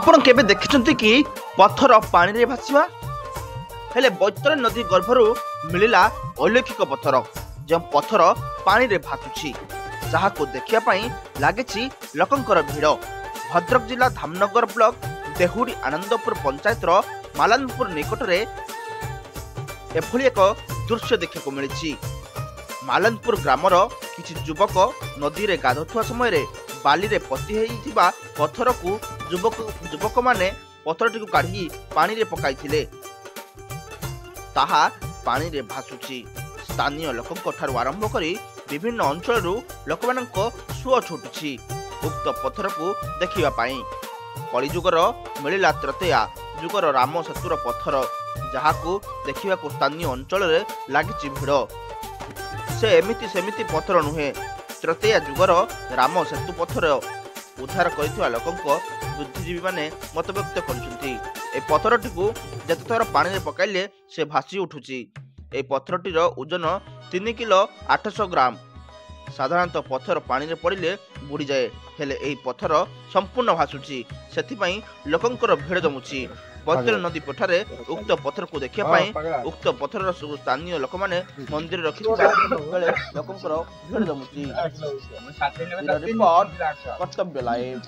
आपण केबे देखिछंती कि पत्थर पानी रे भासीबा हेले बैतरणी नदी गर्भरू मिलिला अलौकिक पत्थर जो पत्थर पानी रे भासुछि जहाको देखिया पई लागिछि लोकंकर भिड़। भद्रक जिला धामनगर ब्लॉक देहुड़ी आनंदपुर पंचायतर मालानपुर निकट रे एभली एक दृश्य देखा मिली। मालानपुर ग्रामर किछि युवक नदी रे गाधुवा समय बाली रे पति होइथिबा पत्थर को युवक माने पत्थरटी को काढ़ी पानी रे पकाइथिले ताहा पानी रे भासुछि। स्थानीय लोकंक ठारु आरंभ करी विभिन्न अंचल लोकमानक सुଅ छुटुछि उक्त पत्थर को देखिबा पाई। कलिजुगर मिलिला त्रतेया जुगर राम सेतुर पत्थर जहाको देखिबा को स्थानीय अंचल रे लागिछि भिड़। से एमिति सेमिति पत्थर नुहे त्रतेया जुगर राम सेतु पत्थर उद्धार करथिबा लोकंक बुद्धिजीवी माने मत व्यक्त करछन्ती। ए पत्थरटी को जते थर पानी रे पकाइले से भासी उठुछि। ए पत्थरटीर ओजन 3 किलो 800 ग्राम। साधारणतः पत्थर पानी रे पड़िले बुड़ी जाए हेले एही पत्थर संपूर्ण भासुछि सेथिपई लोकंकर भिड़ जमुछि। बैतरणी नदी पठारे उक्त पत्थर को देखिया पई उक्त पत्थर स्थानीय लोक माने मंदिर रखिथिबा बेले लोकंकर भिड़ जमुछि। रिपोर्ट कर्तव्य लाइव।